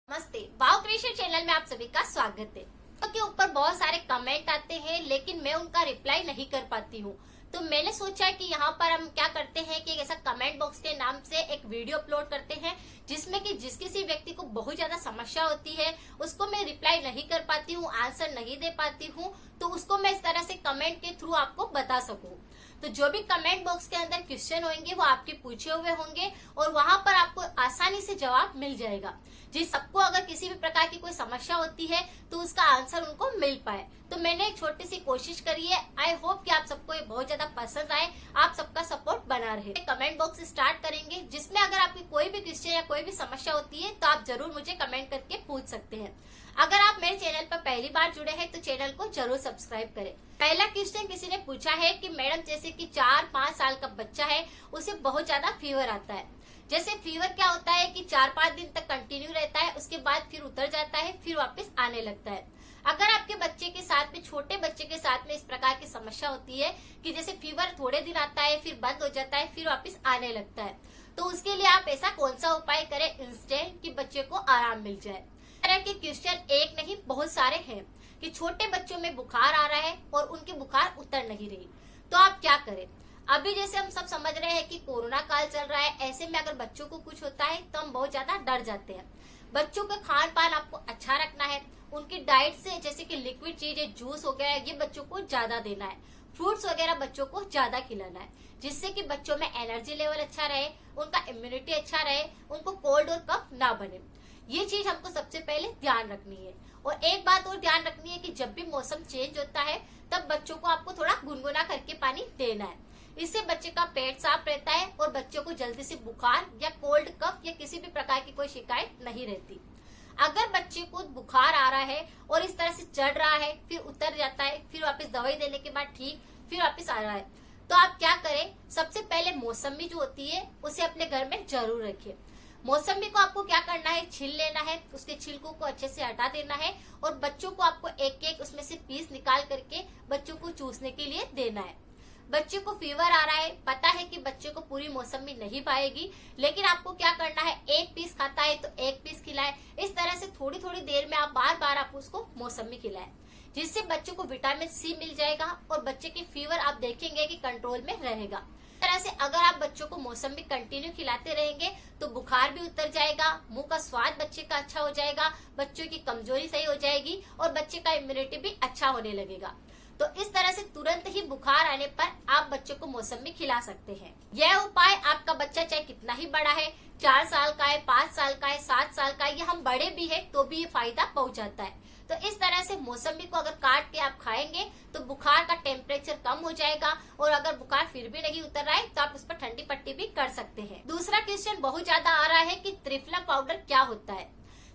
नमस्ते, वाव creation channel में आप सभी का स्वागत है। तो के ऊपर बहुत सारे कमेंट आते हैं लेकिन मैं उनका रिप्लाई नहीं कर पाती हूँ। तो मैंने सोचा कि यहाँ पर हम क्या करते हैं कि ऐसा कमेंट बॉक्स के नाम से एक वीडियो अपलोड करते हैं जिसमें कि जिस किसी व्यक्ति को बहुत ज्यादा समस्या होती है उसको मैं रिप्लाई नहीं कर पाती हूँ, आंसर नहीं दे पाती हूँ, तो उसको मैं इस तरह से कमेंट के थ्रू आपको बता सकूं। तो जो भी कमेंट बॉक्स के अंदर क्वेश्चन होंगे वो आपके पूछे हुए होंगे और वहां पर आपको आसानी से जवाब मिल जाएगा। जिस सबको अगर किसी भी प्रकार की कोई समस्या होती है तो उसका आंसर उनको मिल पाए। तो मैंने एक छोटी सी कोशिश करी है। आई होप कि आप सबको ये बहुत ज्यादा पसंद आए, आप सबका सपोर्ट बना रहे। कमेंट बॉक्स स्टार्ट करेंगे जिसमें अगर आपकी कोई भी क्वेश्चन या कोई भी समस्या होती है तो आप जरूर मुझे कमेंट करके पूछ सकते हैं। अगर आप मेरे चैनल पर पहली बार जुड़े हैं तो चैनल को जरूर सब्सक्राइब करें। पहला क्वेश्चन किसी ने पूछा है कि मैडम जैसे कि 4-5 साल का बच्चा है उसे बहुत ज्यादा फीवर आता है। जैसे फीवर क्या होता है कि 4-5 दिन तक कंटिन्यू रहता है, उसके बाद फिर उतर जाता है, फिर वापस आने लगता है। अगर आपके बच्चे के साथ में, छोटे बच्चे के साथ में इस प्रकार की समस्या होती है कि जैसे फीवर थोड़े दिन आता है फिर बंद हो जाता है फिर वापस आने लगता है, तो उसके लिए आप ऐसा कौन सा उपाय करें इंस्टेंट कि बच्चे को आराम मिल जाए। तरह के क्वेश्चन एक नहीं बहुत सारे हैं कि छोटे बच्चों में बुखार आ रहा है और उनकी बुखार उतर नहीं रही, तो आप क्या करें। अभी जैसे हम सब समझ रहे हैं कि कोरोना काल चल रहा है, ऐसे में अगर बच्चों को कुछ होता है तो हम बहुत ज्यादा डर जाते हैं। बच्चों का खान पान आपको अच्छा रखना है, उनकी डाइट से जैसे कि लिक्विड चीज है, जूस हो गया है, ये बच्चों को ज्यादा देना है। फ्रूट्स वगैरह बच्चों को ज्यादा खिलाना है जिससे कि बच्चों में एनर्जी लेवल अच्छा रहे, उनका इम्यूनिटी अच्छा रहे, उनको कोल्ड और कफ ना बने। ये चीज हमको सबसे पहले ध्यान रखनी है। और एक बात और ध्यान रखनी है कि जब भी मौसम चेंज होता है तब बच्चों को आपको थोड़ा गुनगुना करके पानी देना है। इससे बच्चे का पेट साफ रहता है और बच्चों को जल्दी से बुखार या कोल्ड कफ या किसी भी प्रकार की कोई शिकायत नहीं रहती। अगर बच्चे को बुखार आ रहा है और इस तरह से चढ़ रहा है फिर उतर जाता है फिर वापस दवाई देने के बाद ठीक फिर वापस आ रहा है, तो आप क्या करें। सबसे पहले मौसमी जो होती है उसे अपने घर में जरूर रखिए। मौसमी को आपको क्या करना है, छिल लेना है, उसके छिलकों को अच्छे से हटा देना है और बच्चों को आपको एक एक उसमें से पीस निकाल करके बच्चों को चूसने के लिए देना है। बच्चे को फीवर आ रहा है, पता है कि बच्चे को पूरी मौसमी नहीं पाएगी, लेकिन आपको क्या करना है, एक पीस खाता है तो एक पीस खिलाए। इस तरह से थोड़ी थोड़ी देर में आप बार बार आप उसको मौसमी खिलाएं, जिससे बच्चों को विटामिन सी मिल जाएगा और बच्चे की फीवर आप देखेंगे कि कंट्रोल में रहेगा। इस तरह से अगर आप बच्चों को मौसमी कंटिन्यू खिलाते रहेंगे तो बुखार भी उतर जाएगा, मुंह का स्वाद बच्चे का अच्छा हो जाएगा, बच्चों की कमजोरी सही हो जाएगी और बच्चे का इम्यूनिटी भी अच्छा होने लगेगा। तो इस तरह से तुरंत ही बुखार आने पर आप बच्चों को मौसमी खिला सकते हैं। यह उपाय आपका बच्चा चाहे कितना ही बड़ा है, 4 साल का है, 5 साल का है, 7 साल का है या हम बड़े भी है तो भी ये फायदा पहुंचाता है। तो इस तरह से मौसमी को अगर काट के आप खाएंगे तो बुखार का टेम्परेचर कम हो जाएगा और अगर बुखार फिर भी नहीं उतर रहा है तो आप उस पर ठंडी पट्टी भी कर सकते हैं। दूसरा क्वेश्चन बहुत ज्यादा आ रहा है कि त्रिफला पाउडर क्या होता है।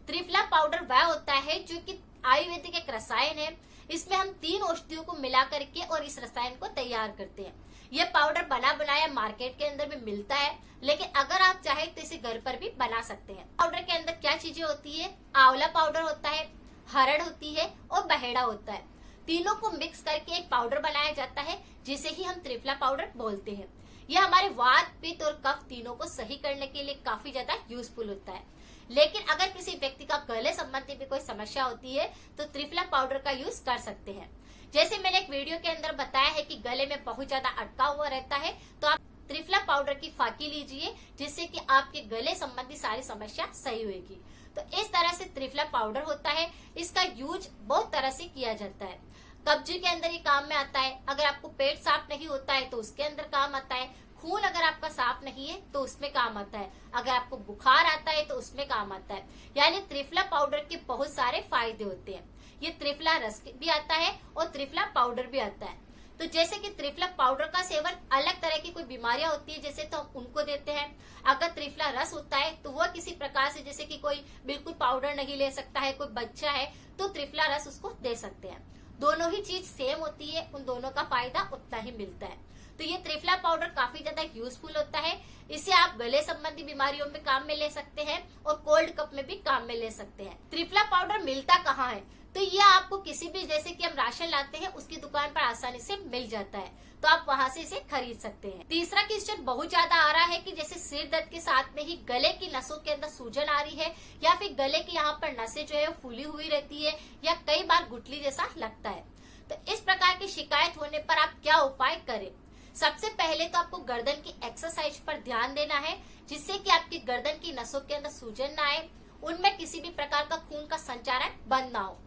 त्रिफला पाउडर वह होता है जो कि आयुर्वेदिक एक रसायन है। इसमें हम 3 औषधियों को मिला करके और इस रसायन को तैयार करते हैं। यह पाउडर बना बनाया मार्केट के अंदर में मिलता है, लेकिन अगर आप चाहे तो इसे घर पर भी बना सकते हैं। पाउडर के अंदर क्या चीजें होती है, आंवला पाउडर होता है, हरड़ होती है और बहेड़ा होता है। तीनों को मिक्स करके एक पाउडर बनाया जाता है जिसे ही हम त्रिफला पाउडर बोलते हैं। यह हमारे वात, पित्त और कफ तीनों को सही करने के लिए काफी ज्यादा यूजफुल होता है। लेकिन अगर किसी व्यक्ति का गले संबंधी भी कोई समस्या होती है तो त्रिफला पाउडर का यूज कर सकते हैं। जैसे मैंने एक वीडियो के अंदर बताया है कि गले में बहुत ज्यादा अटका हुआ रहता है तो आप त्रिफला पाउडर की फाकी लीजिए जिससे कि आपके गले संबंधी सारी समस्या सही होगी। तो इस तरह से त्रिफला पाउडर होता है। इसका यूज बहुत तरह से किया जाता है। कब्ज के अंदर ये काम में आता है, अगर आपको पेट साफ नहीं होता है तो उसके अंदर काम आता है, खून अगर आपका साफ नहीं है तो उसमें काम आता है, अगर आपको बुखार आता है तो उसमें काम आता है। यानी त्रिफला पाउडर के बहुत सारे फायदे होते हैं। ये त्रिफला रस भी आता है और त्रिफला पाउडर भी आता है। तो जैसे कि त्रिफला पाउडर का सेवन अलग तरह की कोई बीमारियां होती है जैसे तो हम उनको देते हैं। अगर त्रिफला रस होता है तो वह किसी प्रकार से जैसे कि कोई बिल्कुल पाउडर नहीं ले सकता है, कोई बच्चा है तो त्रिफला रस उसको दे सकते हैं। दोनों ही चीज सेम होती है, उन दोनों का फायदा उतना ही मिलता है। तो ये त्रिफला पाउडर काफी ज्यादा यूजफुल होता है। इसे आप गले संबंधी बीमारियों में काम में ले सकते हैं और कोल्ड कप में भी काम में ले सकते हैं। त्रिफला पाउडर मिलता कहाँ है, तो ये आपको किसी भी, जैसे कि हम राशन लाते हैं, उसकी दुकान पर आसानी से मिल जाता है, तो आप वहां से इसे खरीद सकते हैं। तीसरा क्वेश्चन बहुत ज्यादा आ रहा है कि जैसे सिर दर्द के साथ में ही गले की नसों के अंदर सूजन आ रही है, या फिर गले की यहाँ पर नसें जो है वो फूली हुई रहती है, या कई बार गुठली जैसा लगता है। तो इस प्रकार की शिकायत होने पर आप क्या उपाय करें? सबसे पहले तो आपको गर्दन की एक्सरसाइज पर ध्यान देना है, जिससे कि आपकी गर्दन की नसों के अंदर सूजन ना आए, उनमें किसी भी प्रकार का खून का संचारण बंद ना हो।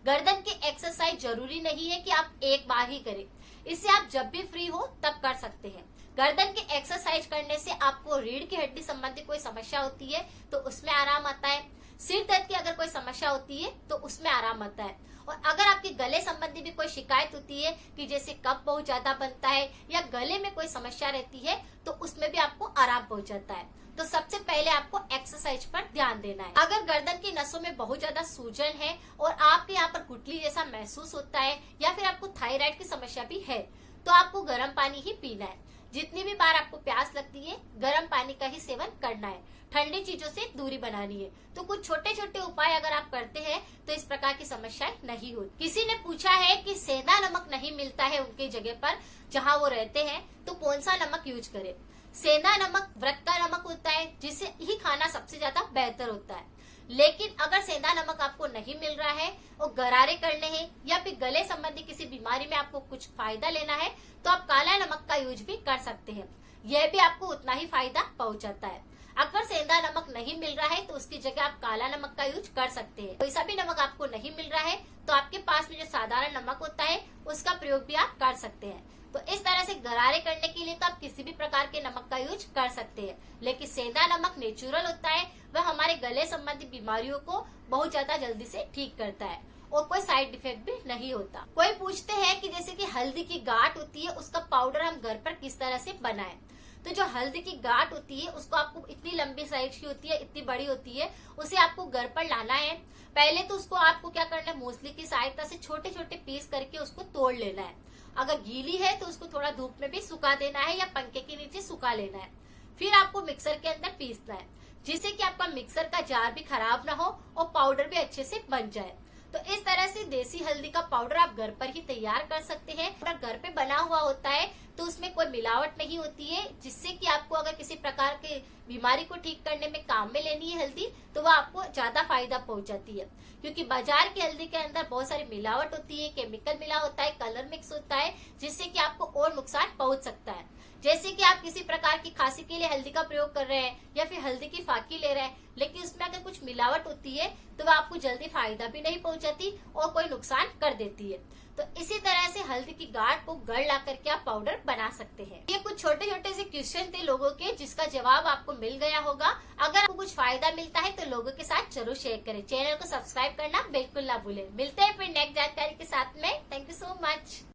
गर्दन की एक्सरसाइज जरूरी नहीं है कि आप एक बार ही करें, इसे आप जब भी फ्री हो तब कर सकते हैं। गर्दन की एक्सरसाइज करने से आपको रीढ़ की हड्डी संबंधी कोई समस्या होती है तो उसमें आराम आता है, सिर दर्द की अगर कोई समस्या होती है तो उसमें आराम आता है, और अगर आपके गले संबंधी भी कोई शिकायत होती है कि जैसे कफ बहुत ज्यादा बनता है या गले में कोई समस्या रहती है तो उसमें भी आपको आराम पहुंच जाता है। तो सबसे पहले आपको एक्सरसाइज पर ध्यान देना है। अगर गर्दन की नसों में बहुत ज्यादा सूजन है और आपके यहाँ पर गुठली जैसा महसूस होता है, या फिर आपको थायराइड की समस्या भी है, तो आपको गर्म पानी ही पीना है। जितनी भी बार आपको प्यास लगती है, गर्म पानी का ही सेवन करना है, ठंडी चीजों से दूरी बनानी है। तो कुछ छोटे छोटे उपाय अगर आप करते हैं तो इस प्रकार की समस्याएं नहीं होती। किसी ने पूछा है कि सेंधा नमक नहीं मिलता है उनके जगह पर जहां वो रहते हैं, तो कौन सा नमक यूज करें? सेंधा नमक व्रत का नमक होता है, जिससे ही खाना सबसे ज्यादा बेहतर होता है। लेकिन अगर सेंधा नमक आपको नहीं मिल रहा है और गरारे करने हैं, या फिर गले संबंधी किसी बीमारी में आपको कुछ फायदा लेना है, तो आप काला नमक का यूज भी कर सकते हैं। यह भी आपको उतना ही फायदा पहुंचाता है। अगर सेंधा नमक नहीं मिल रहा है तो उसकी जगह आप काला नमक का यूज कर सकते हैं। कोई सा भी नमक आपको नहीं मिल रहा है तो आपके पास में जो साधारण नमक होता है उसका प्रयोग भी आप कर सकते हैं। तो इस तरह से गरारे करने के लिए तो आप किसी भी प्रकार के नमक का यूज कर सकते हैं, लेकिन सेंधा नमक नेचुरल होता है, वह हमारे गले संबंधी बीमारियों को बहुत ज्यादा जल्दी से ठीक करता है और कोई साइड इफेक्ट भी नहीं होता। कोई पूछते हैं कि जैसे कि हल्दी की गांठ होती है, उसका पाउडर हम घर पर किस तरह से बनाएं? तो जो हल्दी की गांठ होती है उसको आपको इतनी लंबी साइज की होती है, इतनी बड़ी होती है, उसे आपको घर पर लाना है। पहले तो उसको आपको क्या करना है, मूसली की सहायता से छोटे छोटे पीस करके उसको तोड़ लेना है। अगर गीली है तो उसको थोड़ा धूप में भी सुखा देना है या पंखे के नीचे सुखा लेना है। फिर आपको मिक्सर के अंदर पीसना है, जिससे कि आपका मिक्सर का जार भी खराब ना हो और पाउडर भी अच्छे से बन जाए। तो इस तरह से देसी हल्दी का पाउडर आप घर पर ही तैयार कर सकते हैं। अगर घर पे बना हुआ होता है तो उसमें कोई मिलावट नहीं होती है, जिससे कि आपको अगर किसी प्रकार के बीमारी को ठीक करने में काम में लेनी है हल्दी, तो वह आपको ज्यादा फायदा पहुंचाती है। क्योंकि बाजार की हल्दी के अंदर बहुत सारी मिलावट होती है, केमिकल मिला होता है, कलर मिक्स होता है, जिससे कि आपको और नुकसान पहुंच सकता है। जैसे कि आप किसी प्रकार की खांसी के लिए हल्दी का प्रयोग कर रहे हैं या फिर हल्दी की फाकी ले रहे हैं, लेकिन उसमें अगर कुछ मिलावट होती है तो वह आपको जल्दी फायदा भी नहीं पहुंचाती और कोई नुकसान कर देती है। तो इसी तरह से हल्दी की गांठ को गढ़ ला करके आप पाउडर बना सकते हैं। ये कुछ छोटे छोटे से क्वेश्चन थे लोगों के, जिसका जवाब आपको मिल गया होगा। अगर आपको कुछ फायदा मिलता है तो लोगों के साथ जरूर शेयर करें। चैनल को सब्सक्राइब करना बिल्कुल ना भूलें। मिलते हैं फिर नेक्स्ट जानकारी के